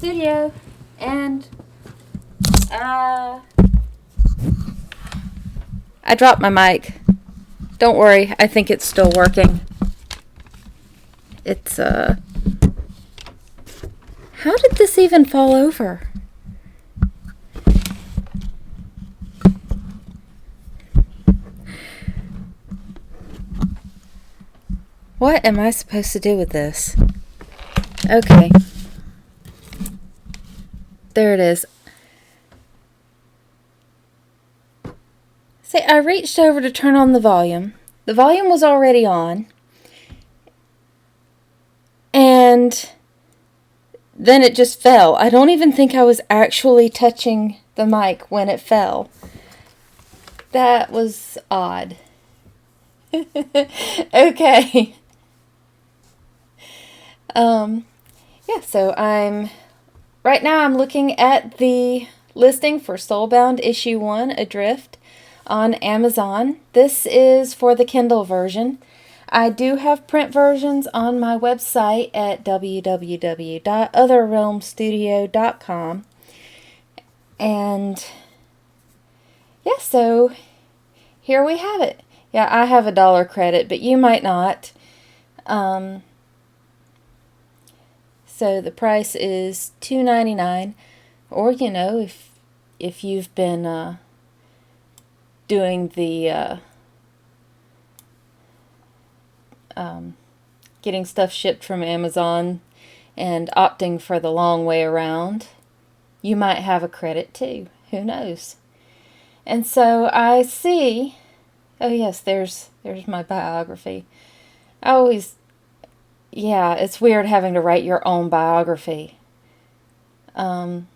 studio, and I dropped my mic. Don't worry, I think it's still working. It's how did this even fall over? What am I supposed to do with this? Okay. There it is. See, I reached over to turn on the volume. The volume was already on. And then it just fell. I don't even think I was actually touching the mic when it fell. That was odd. Okay. Yeah, so right now I'm looking at the listing for Soulbound Issue 1 Adrift on Amazon. This is for the Kindle version. I do have print versions on my website at www.otherrealmstudio.com. And yeah, so here we have it. Yeah, I have $1 credit, but you might not. So the price is $2.99, or if you've been doing the getting stuff shipped from Amazon and opting for the long way around, you might have a credit too. Who knows? And so I see. Oh yes, there's my biography. Yeah, it's weird having to write your own biography. And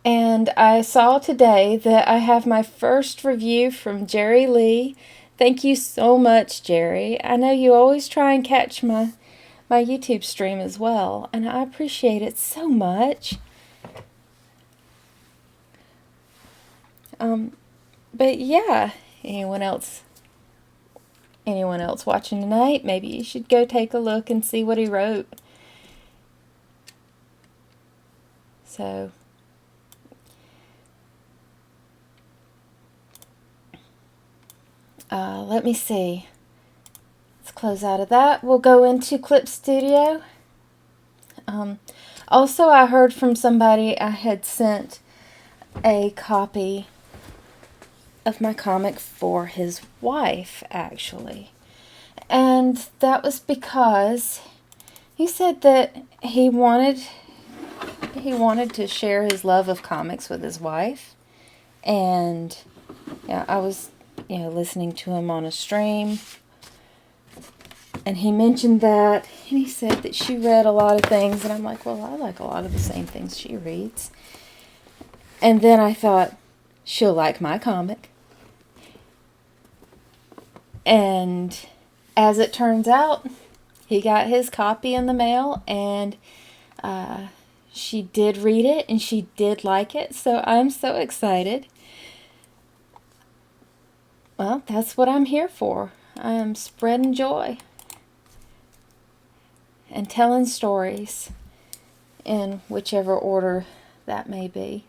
I saw today that I have my first review from Jerry Lee. Thank you so much, Jerry. I know you always try and catch my YouTube stream as well, and I appreciate it so much. But yeah, anyone else watching tonight, maybe you should go take a look and see what he wrote. So let me see. Let's close out of that. We'll go into Clip Studio. Also, I heard from somebody I had sent a copy of my comic for his wife, actually. And that was because he said that he wanted to share his love of comics with his wife. And yeah, I was listening to him on a stream, and he mentioned that, and he said that she read a lot of things, and I'm like, well, I like a lot of the same things she reads. And then I thought, she'll like my comic. And as it turns out, he got his copy in the mail, and she did read it, and she did like it, so I'm so excited. Well, that's what I'm here for. I'm spreading joy and telling stories in whichever order that may be.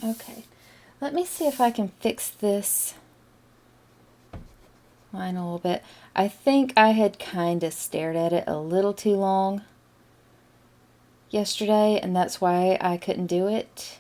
Okay, let me see if I can fix this line a little bit. I think I had kind of stared at it a little too long yesterday, and that's why I couldn't do it.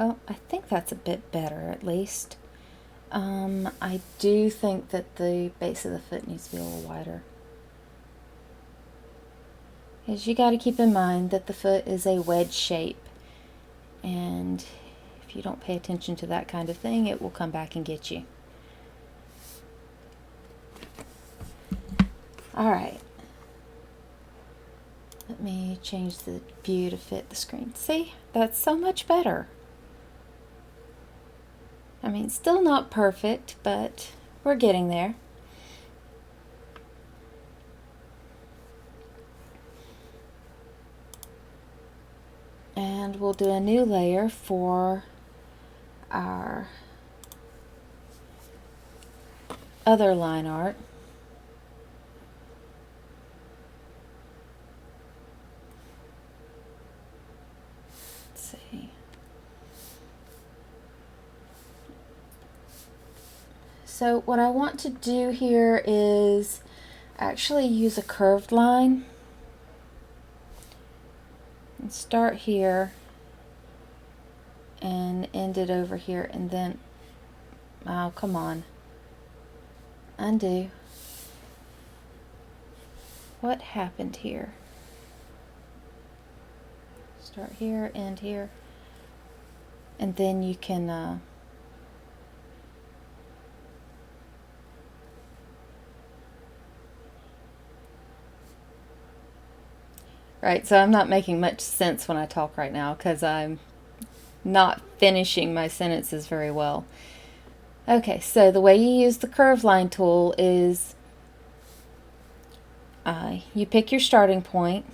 Well, I think that's a bit better, at least. I do think that the base of the foot needs to be a little wider. Because you got to keep in mind that the foot is a wedge shape. And if you don't pay attention to that kind of thing, it will come back and get you. Alright. Let me change the view to fit the screen. See? That's so much better. I mean, still not perfect, but we're getting there. And we'll do a new layer for our other line art. Let's see. So what I want to do here is actually use a curved line. And start here and end it over here, and then, oh, come on, undo. What happened here? Start here, end here, and then you can right, so I'm not making much sense when I talk right now because I'm not finishing my sentences very well. Okay, so the way you use the curve line tool is you pick your starting point,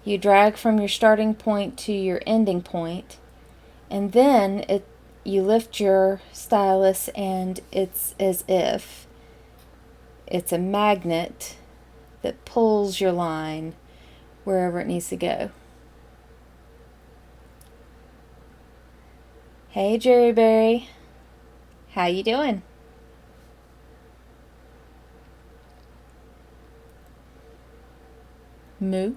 you drag from your starting point to your ending point, and then you lift your stylus and it's as if it's a magnet that pulls your line wherever it needs to go. Hey Jerryberry, how you doing? Moo.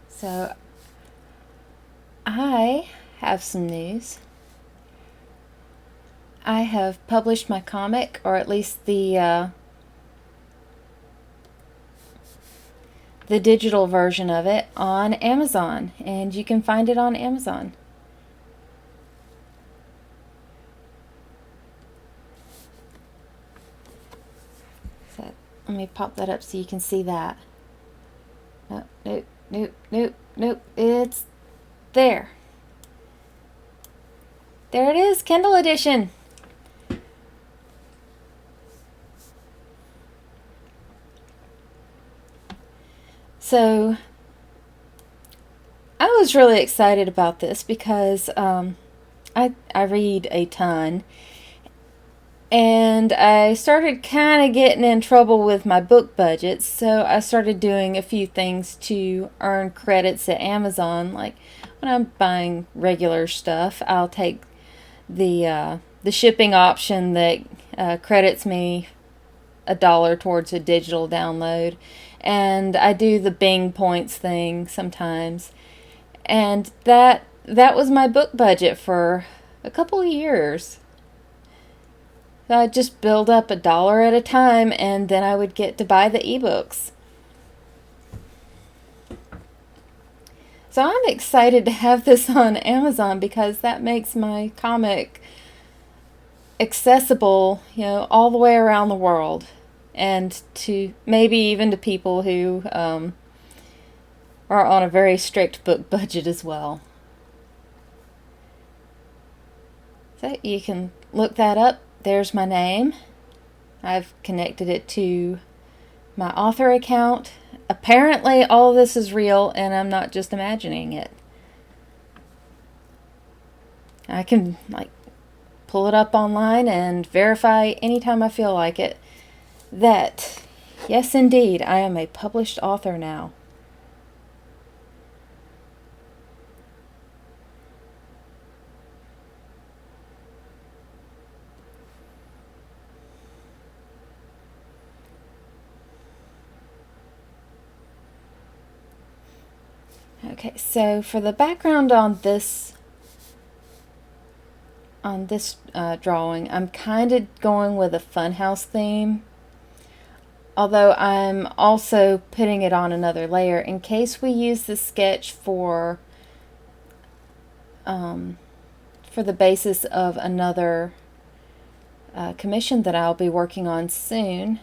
So I have some news. I have published my comic, or at least the digital version of it, on Amazon, and you can find it on Amazon. So let me pop that up so you can see that. Oh, nope, nope, nope, nope. It's there. There it is, Kindle edition. So I was really excited about this because I read a ton, and I started kind of getting in trouble with my book budget, so I started doing a few things to earn credits at Amazon. Like when I'm buying regular stuff, I'll take the shipping option that credits me $1 towards a digital download, and I do the Bing points thing sometimes, and that was my book budget for a couple of years. So I'd just build up $1 at a time, and then I would get to buy the ebooks. So I'm excited to have this on Amazon because that makes my comic accessible, all the way around the world, and to maybe even to people who are on a very strict book budget as well. So you can look that up. There's my name. I've connected it to my author account. Apparently all this is real and I'm not just imagining it. I can pull it up online and verify anytime I feel like it that yes indeed I am a published author now. Okay, so for the background on this drawing, I'm kind of going with a funhouse theme, although I'm also putting it on another layer in case we use the sketch for the basis of another commission that I'll be working on soon.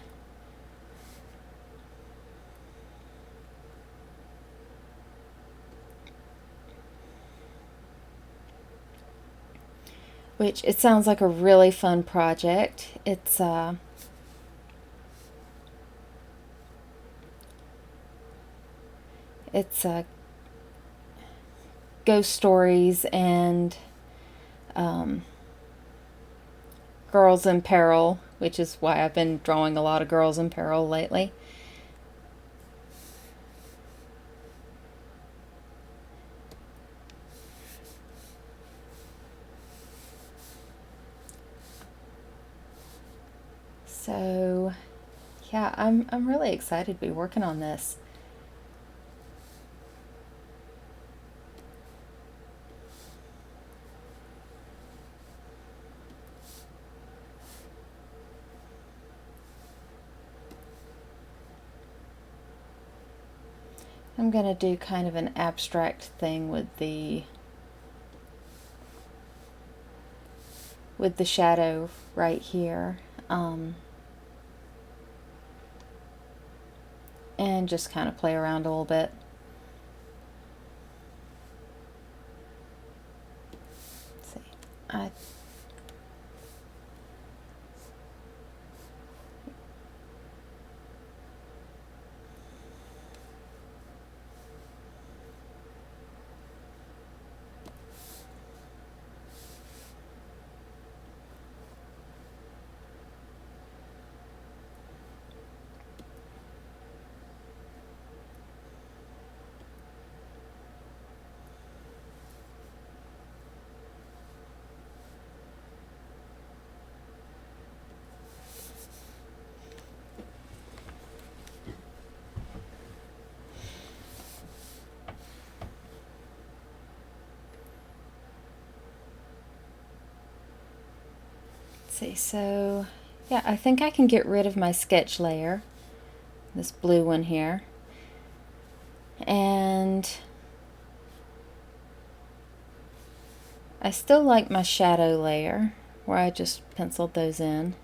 Which it sounds like a really fun project. It's ghost stories and girls in peril, which is why I've been drawing a lot of girls in peril lately. So yeah, I'm really excited to be working on this. I'm going to do kind of an abstract thing with the shadow right here, and just kind of play around a little bit. Let's see, see, so yeah, I think I can get rid of my sketch layer, this blue one here, and I still like my shadow layer where I just penciled those in.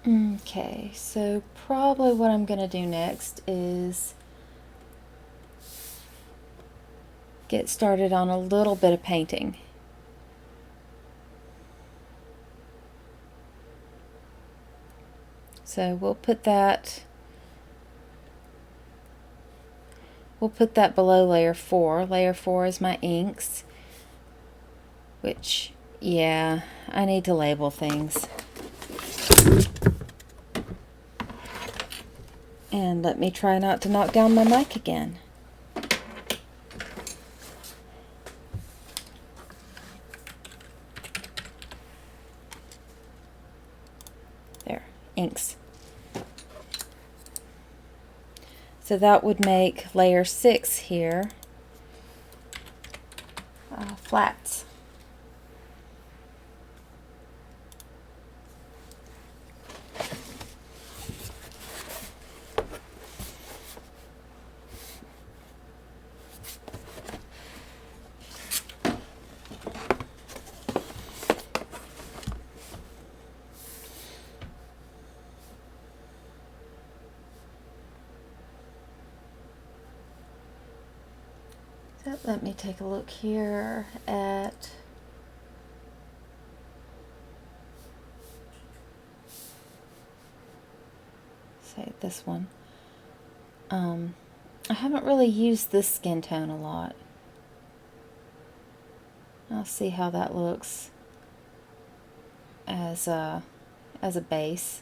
Okay, so probably what I'm going to do next is get started on a little bit of painting. So we'll put that below layer 4. Layer 4 is my inks, which, yeah, I need to label things. And let me try not to knock down my mic again. There, inks. So that would make layer 6 here flats. So let me take a look here at say this one. I haven't really used this skin tone a lot. I'll see how that looks as a base.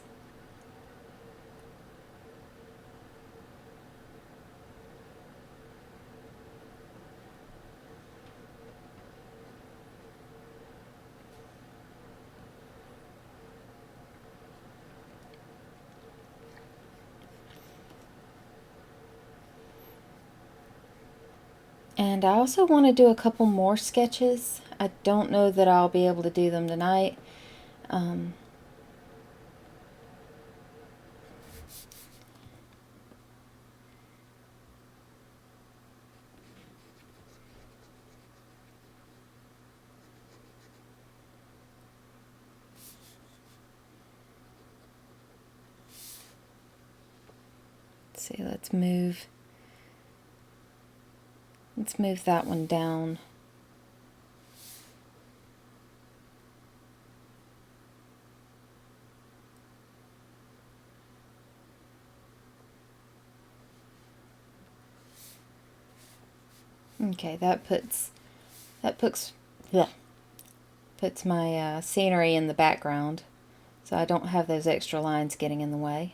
And I also want to do a couple more sketches. I don't know that I'll be able to do them tonight. Let's see, let's move that one down. Okay, that puts yeah, puts my scenery in the background, so I don't have those extra lines getting in the way.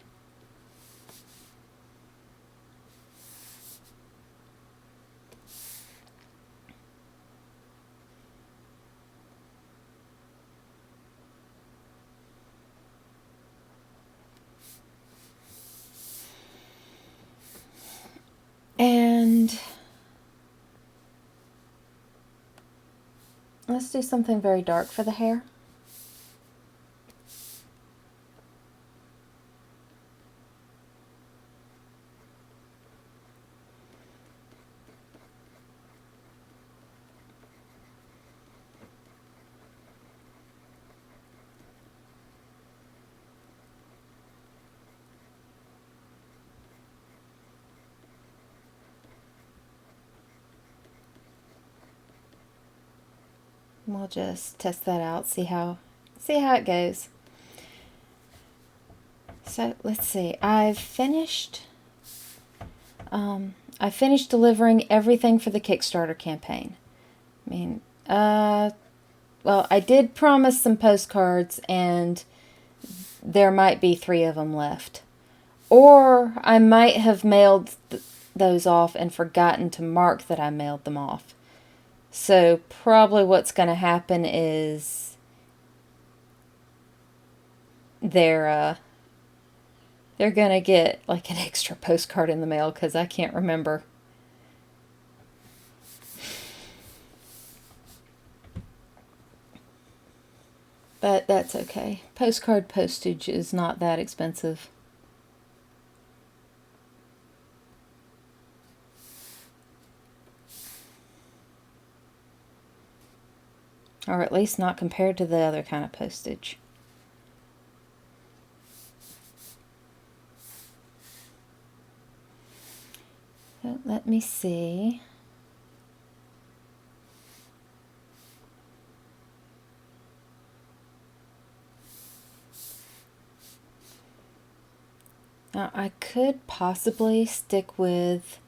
And let's do something very dark for the hair. We'll just test that out, see how it goes. So let's see. I finished delivering everything for the Kickstarter campaign. I mean, well, I did promise some postcards, and there might be 3 of them left. Or I might have mailed those off and forgotten to mark that I mailed them off. So probably what's going to happen is they're going to get like an extra postcard in the mail because I can't remember. But that's okay. Postcard postage is not that expensive. Or at least not compared to the other kind of postage. So let me see. Now I could possibly stick with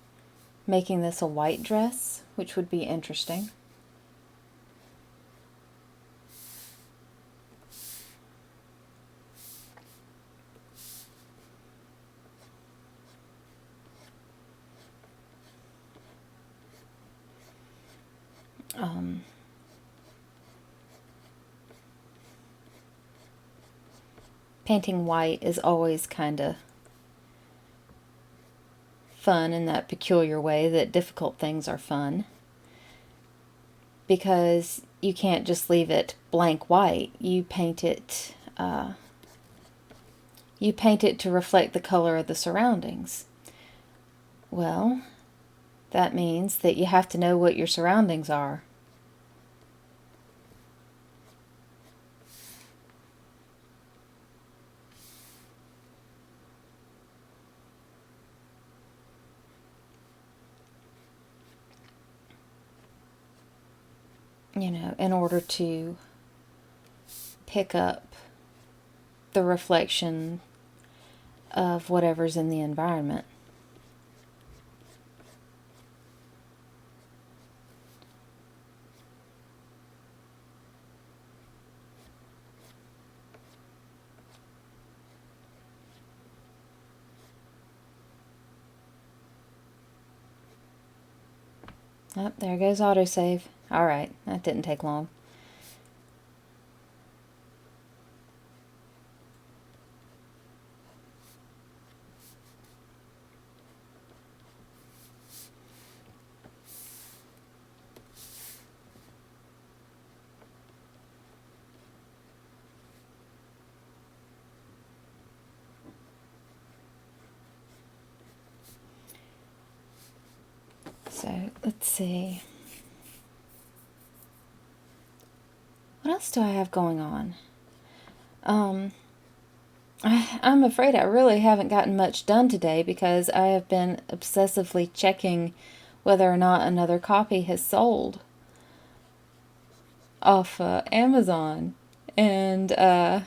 making this a white dress, which would be interesting. Painting white is always kind of fun in that peculiar way that difficult things are fun. Because you can't just leave it blank white. You paint it to reflect the color of the surroundings. Well, that means that you have to know what your surroundings are. In order to pick up the reflection of whatever's in the environment. Oh, there goes autosave. Alright, that didn't take long. So, let's see. What else do I have going on? I'm afraid I really haven't gotten much done today because I have been obsessively checking whether or not another copy has sold off Amazon. And I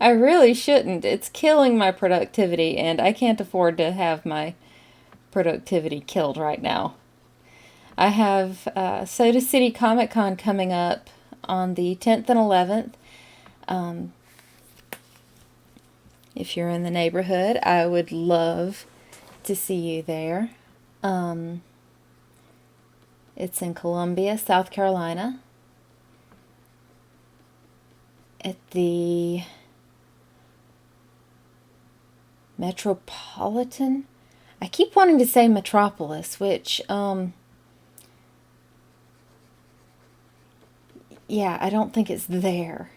really shouldn't. It's killing my productivity, and I can't afford to have my productivity killed right now. I have Soda City Comic Con coming up on the 10th and 11th. If you're in the neighborhood, I would love to see you there. It's in Columbia, South Carolina, at the Metropolitan. I keep wanting to say Metropolis, which, yeah, I don't think it's there.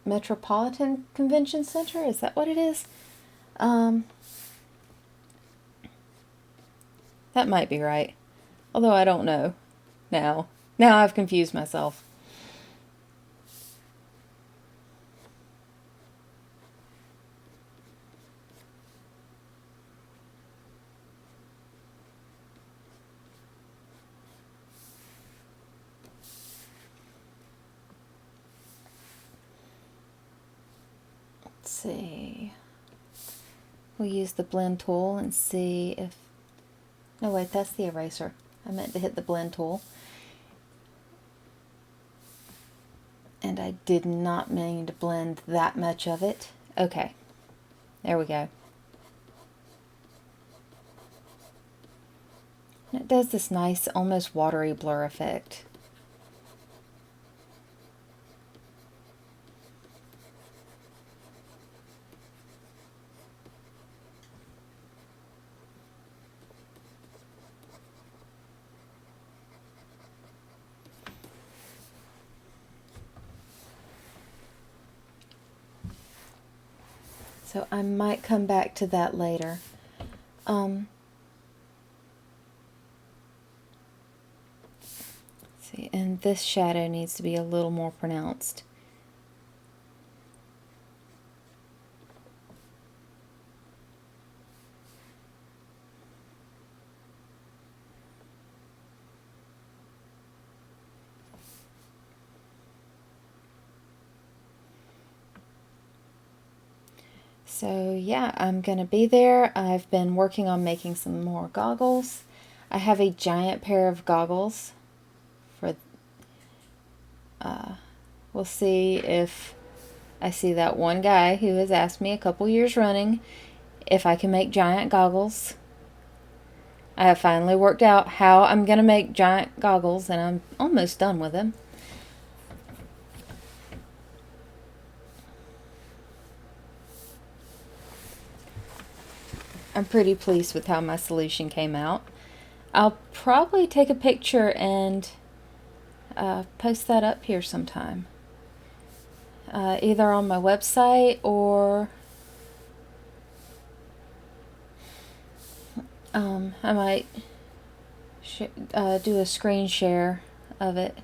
Metropolitan Convention Center, is that what it is? That might be right. Although I don't know now. Now I've confused myself. Let's see. We'll use the blend tool and see if... No, wait, that's the eraser. I meant to hit the blend tool. And I did not mean to blend that much of it. Okay, there we go. And it does this nice, almost watery blur effect. So I might come back to that later. See, and this shadow needs to be a little more pronounced. So yeah, I'm gonna be there. I've been working on making some more goggles. I have a giant pair of goggles for, we'll see if I see that one guy who has asked me a couple years running if I can make giant goggles. I have finally worked out how I'm gonna make giant goggles, and I'm almost done with them. I'm pretty pleased with how my solution came out. I'll probably take a picture and post that up here sometime. Either on my website or I might do a screen share of it.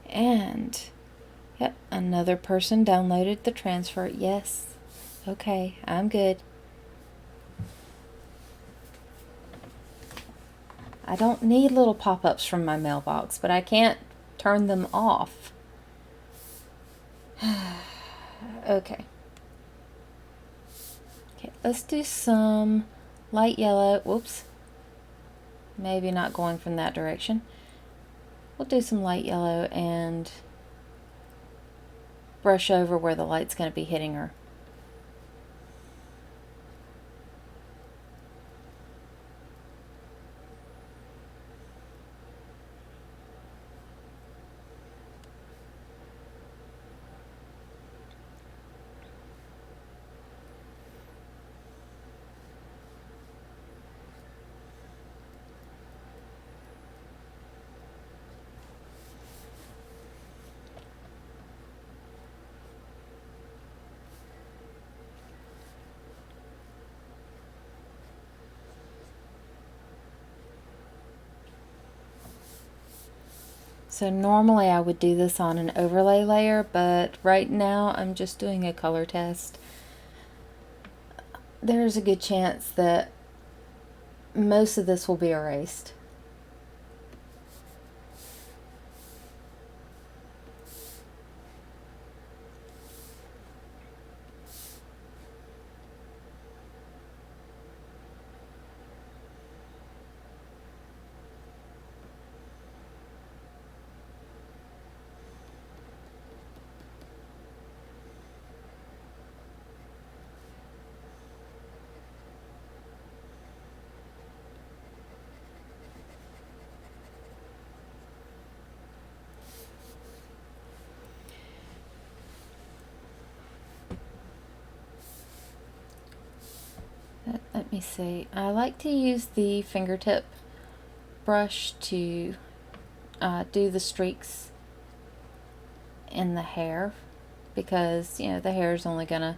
And yep, another person downloaded the transfer. Yes. Okay, I'm good. I don't need little pop-ups from my mailbox, but I can't turn them off. Okay. Okay, let's do some light yellow. Whoops. Maybe not going from that direction. We'll do some light yellow and brush over where the light's going to be hitting her. So normally I would do this on an overlay layer, but right now I'm just doing a color test. There's a good chance that most of this will be erased. Let me see. I like to use the fingertip brush to do the streaks in the hair, because you know the hair is only gonna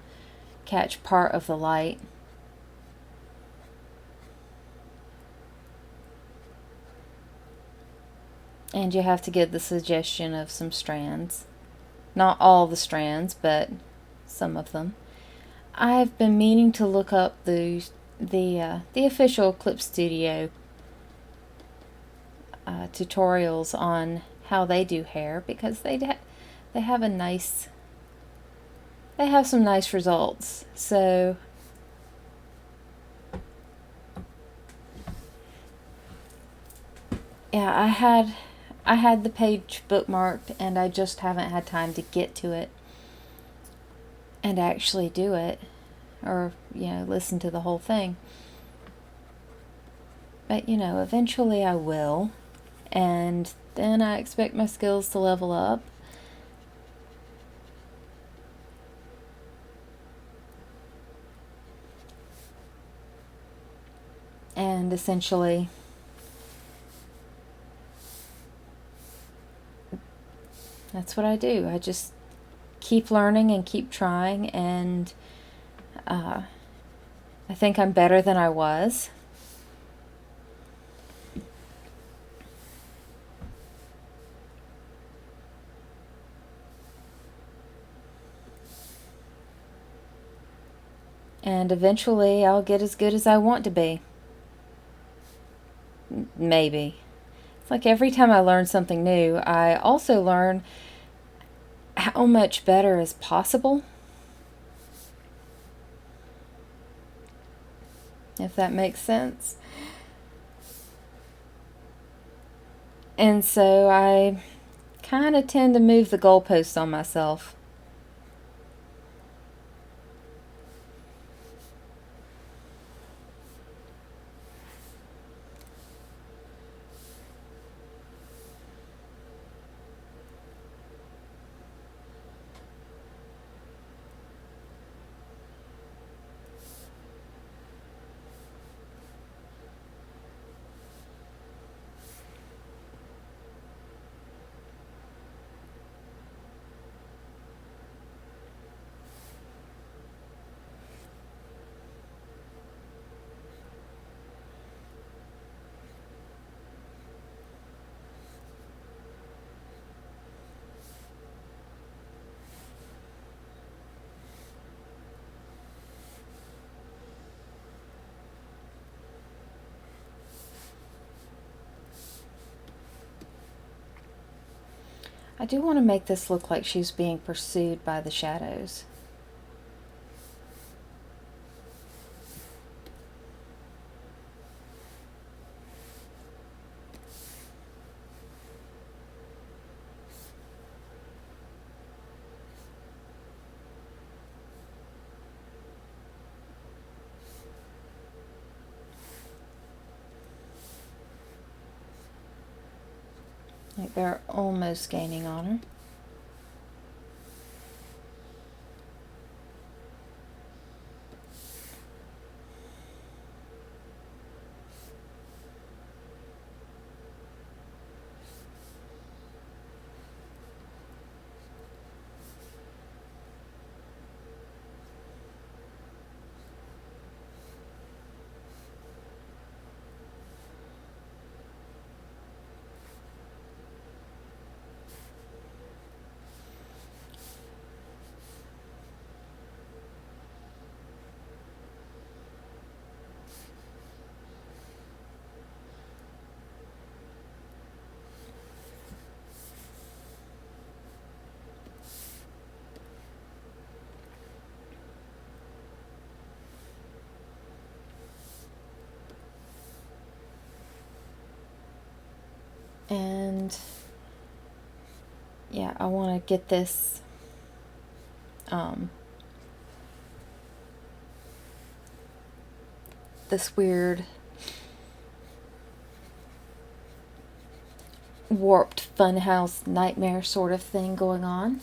catch part of the light. And you have to get the suggestion of some strands. Not all the strands, but some of them. I've been meaning to look up the official Clip Studio tutorials on how they do hair, because they have some nice results. So yeah, I had the page bookmarked, and I just haven't had time to get to it and actually do it, or listen to the whole thing. But eventually I will, and then I expect my skills to level up. And essentially that's what I do. I just keep learning and keep trying, and I think I'm better than I was. And eventually I'll get as good as I want to be. Maybe. It's like every time I learn something new, I also learn how much better is possible. If that makes sense. And so I kind of tend to move the goalposts on myself. I do want to make this look like she's being pursued by the shadows. Like they're almost gaining on her. And yeah, I want to get this this weird warped funhouse nightmare sort of thing going on.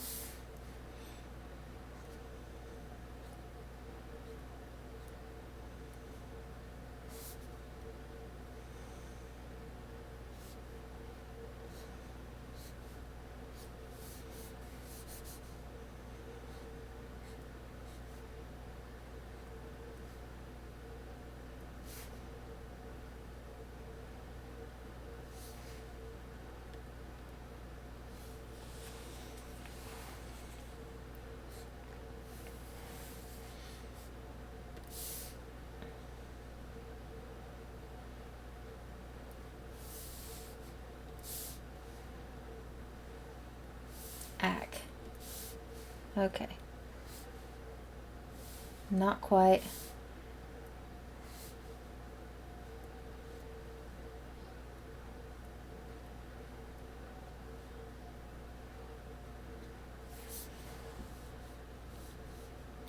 Ack. Okay. Not quite.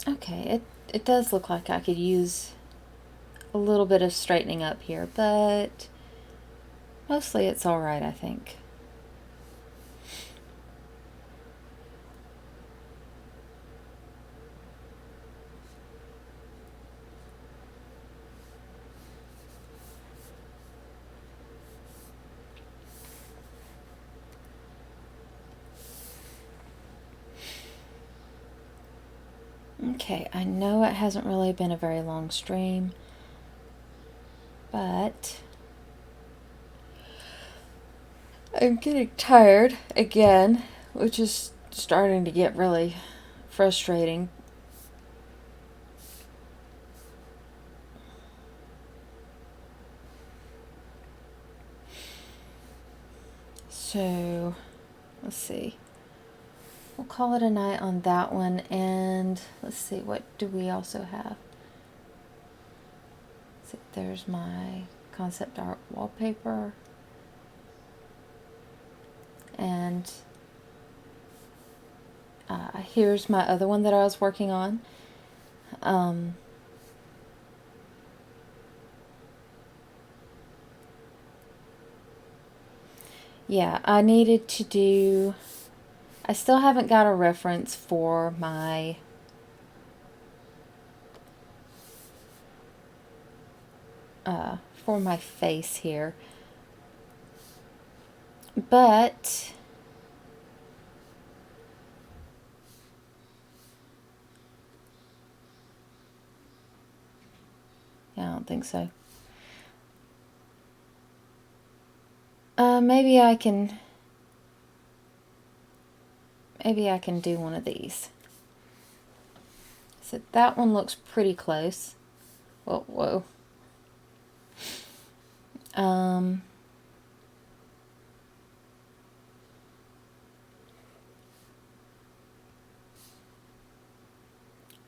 Okay, it does look like I could use a little bit of straightening up here, but mostly it's alright, I think. Okay, I know it hasn't really been a very long stream, but I'm getting tired again, which is starting to get really frustrating. So, let's see. We'll call it a night on that one, and let's see, what do we also have? So there's my concept art wallpaper, and here's my other one that I was working on. Yeah, I needed to do... I still haven't got a reference for my face here, but I don't think so. Maybe I can do one of these. So that one looks pretty close. Whoa.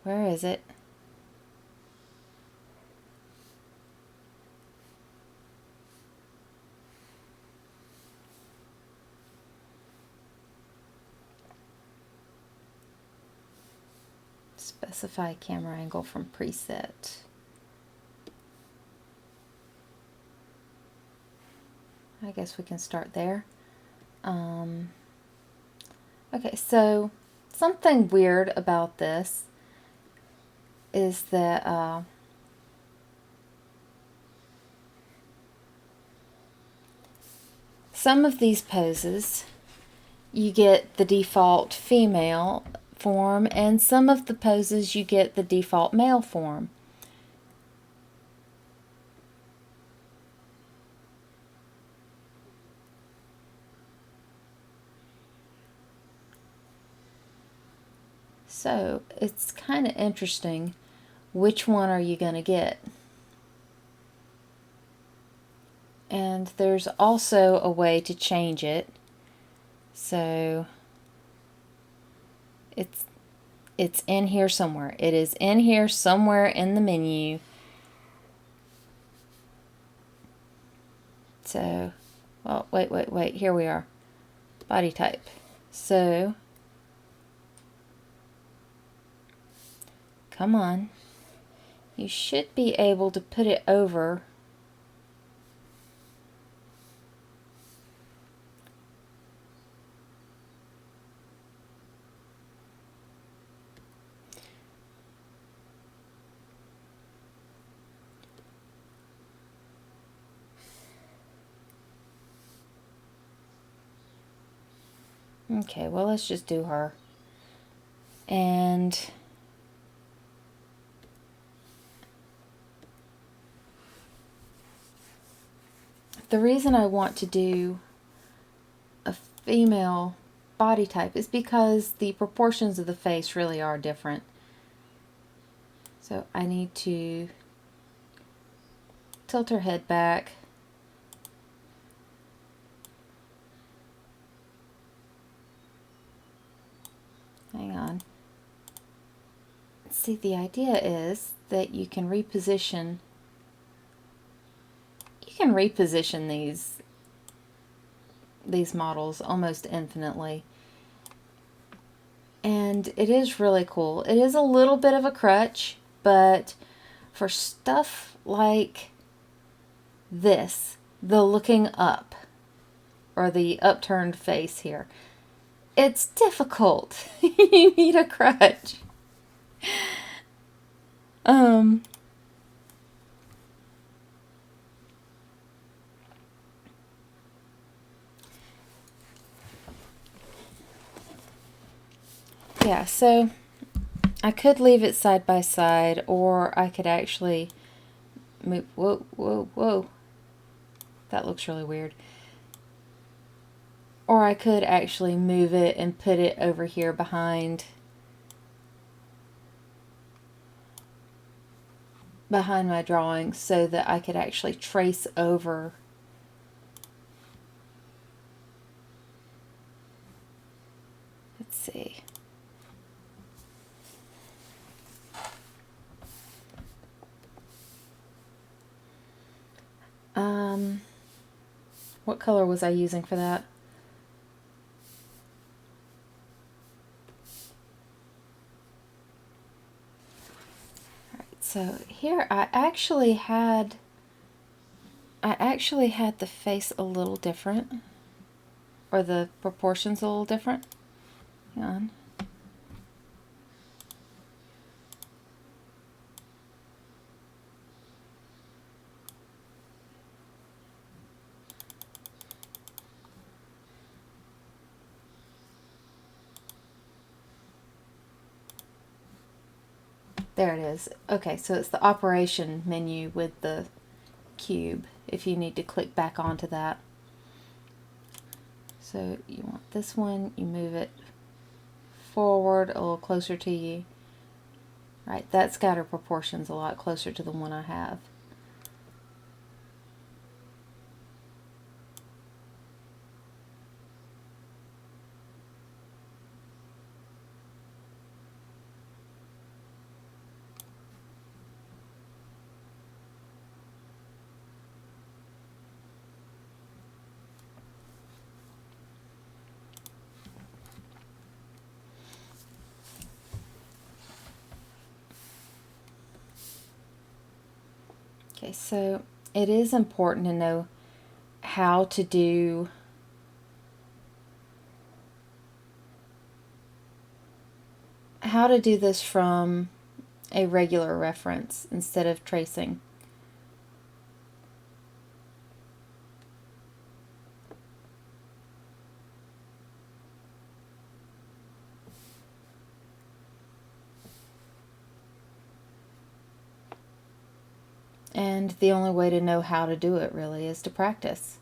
Where is it? Specify camera angle from preset. I guess we can start there. Okay, so something weird about this is that some of these poses you get the default female form, and some of the poses you get the default male form. So it's kind of interesting. Which one are you going to get? And there's also a way to change it. So it's in here somewhere. It is in here somewhere in the menu. So, well, wait. Here we are. Body type. So, come on. You should be able to put it over. Okay, well, let's just do her. And the reason I want to do a female body type is because the proportions of the face really are different. So I need to tilt her head back. Hang on. See, the idea is that you can reposition these models almost infinitely. And it is really cool. It is a little bit of a crutch, but for stuff like this, the looking up, or the upturned face here, it's difficult. You need a crutch. Yeah, so I could leave it side by side, or I could actually move. Whoa. That looks really weird. Or I could actually move it and put it over here behind my drawing so that I could actually trace over let's see. What color was I using for that? Alright, so here I actually had the face a little different, or the proportions a little different. Hang on. There it is. Okay, so it's the operation menu with the cube, if you need to click back onto that. So you want this one, you move it forward a little closer to you. Right, that scatter proportion's a lot closer to the one I have. Okay, so it is important to know how to do how to do this from a regular reference instead of tracing. And the only way to know how to do it really is to practice.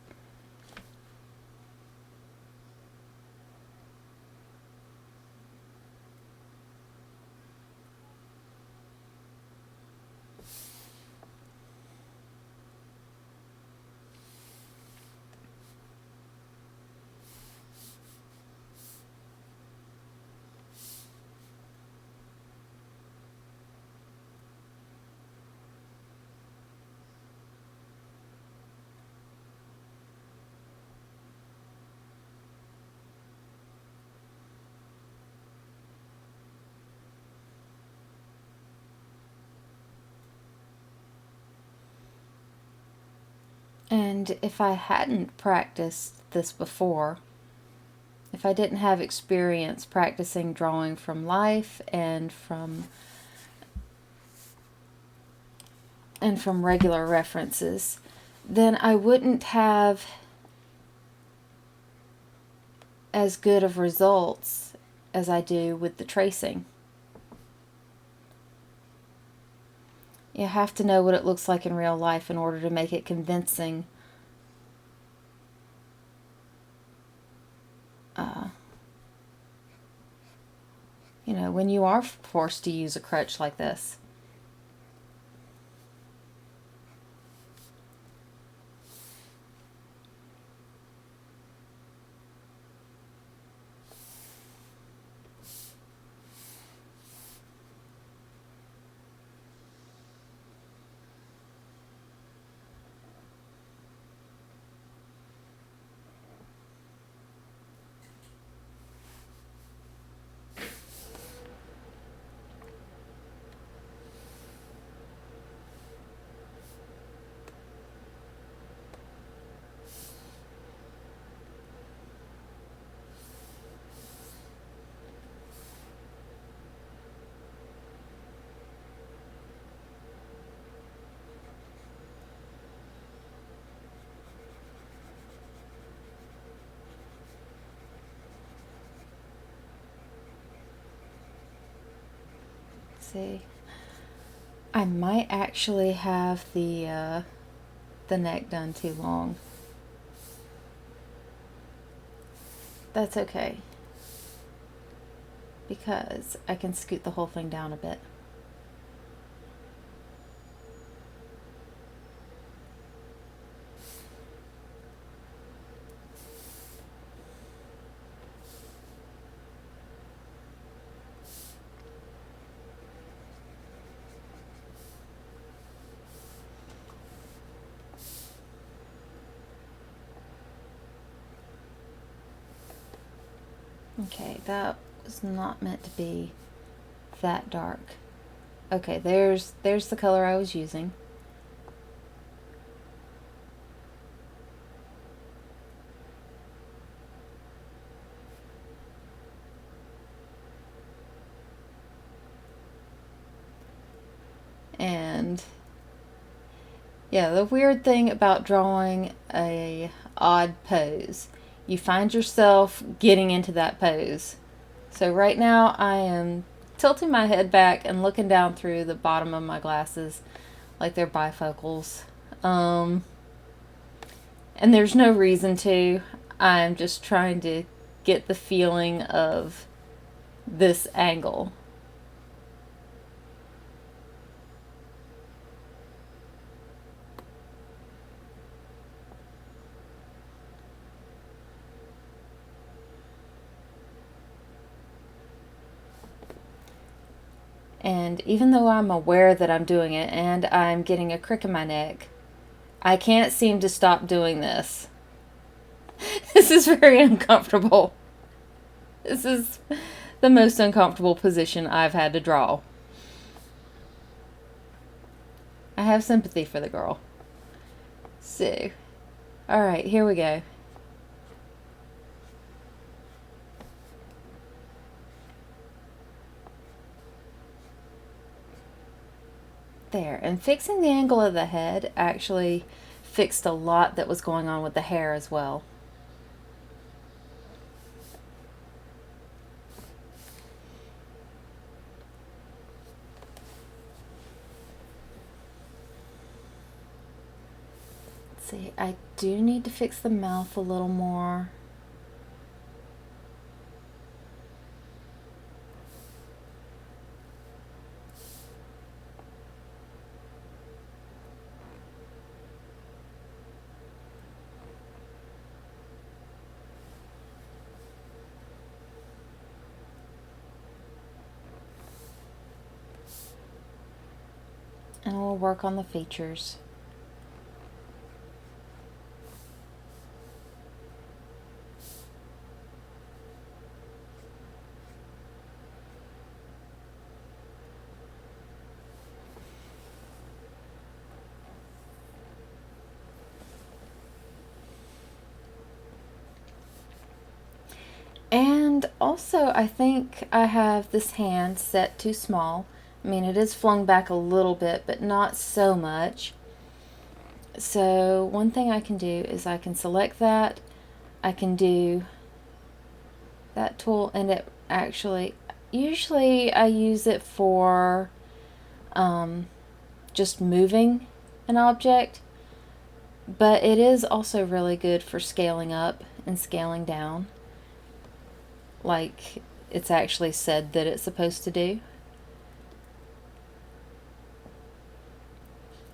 And if I hadn't practiced this before, if I didn't have experience practicing drawing from life and from regular references, then I wouldn't have as good of results as I do with the tracing. You have to know what it looks like in real life in order to make it convincing. You know, when you are forced to use a crutch like this. See, I might actually have the neck done too long. That's okay, because I can scoot the whole thing down a bit. Okay, that was not meant to be that dark. Okay, there's the color I was using. And yeah, the weird thing about drawing a odd pose, you find yourself getting into that pose. So right now I am tilting my head back and looking down through the bottom of my glasses like they're bifocals. And there's no reason to. I'm just trying to get the feeling of this angle. And even though I'm aware that I'm doing it and I'm getting a crick in my neck, I can't seem to stop doing this. This is very uncomfortable. This is the most uncomfortable position I've had to draw. I have sympathy for the girl. So, alright, here we go. There. And fixing the angle of the head actually fixed a lot that was going on with the hair as well. Let's see, I do need to fix the mouth a little more. And we'll work on the features. And also, I think I have this hand set too small. I mean, it is flung back a little bit, but not so much. So one thing I can do is I can select that. I can do that tool, and it actually, usually I use it for just moving an object, but it is also really good for scaling up and scaling down, like it's actually said that it's supposed to do.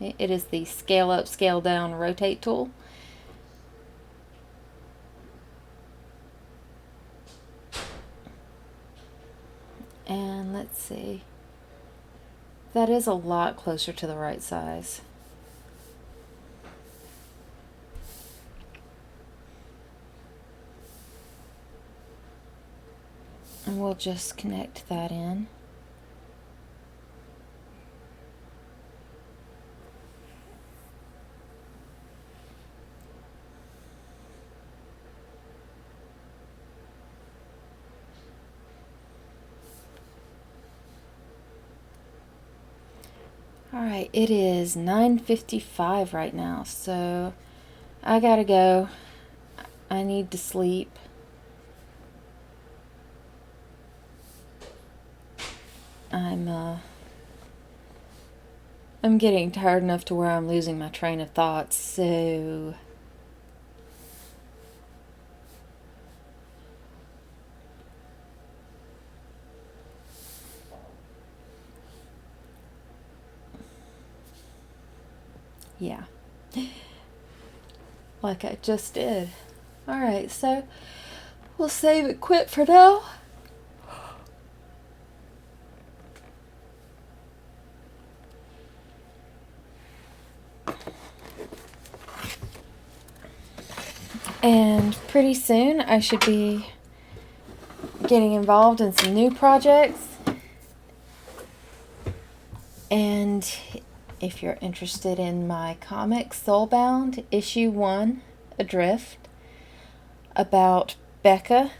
It is the scale up, scale down, rotate tool. And let's see, that is a lot closer to the right size. And we'll just connect that in. Alright, it is 9:55 right now, so I gotta go. I need to sleep. I'm getting tired enough to where I'm losing my train of thoughts, so yeah, like I just did. Alright, so we'll save it, quit for now. And pretty soon I should be getting involved in some new projects. And if you're interested in my comic Soulbound issue 1, Adrift, about Becca,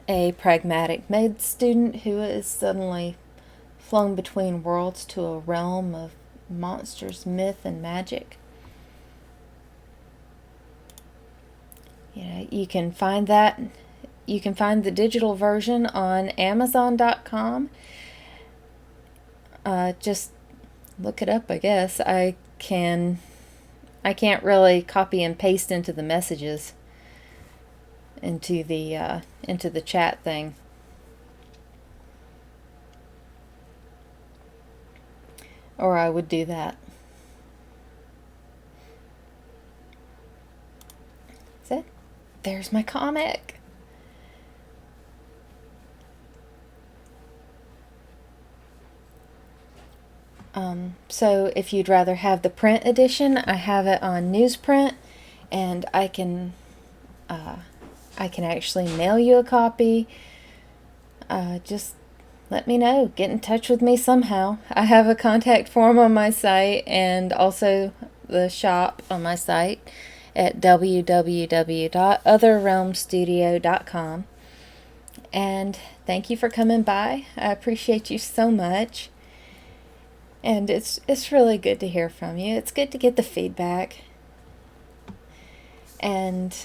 a pragmatic med student who is suddenly flung between worlds to a realm of monsters, myth, and magic. You know, you can find that. You can find the digital version on Amazon.com. Just look it up, I guess. I can't really copy and paste into the messages, into the chat thing. Or I would do that. That's it. There's my comic. So if you'd rather have the print edition, I have it on newsprint, and I can actually mail you a copy. Just let me know. Get in touch with me somehow. I have a contact form on my site, and also the shop on my site at www.otherrealmstudio.com. And thank you for coming by. I appreciate you so much. And it's really good to hear from you. It's good to get the feedback. And,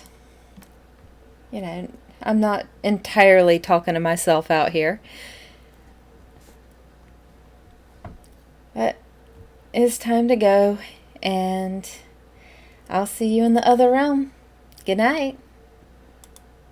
you know, I'm not entirely talking to myself out here. But it's time to go, and I'll see you in the other realm. Good night.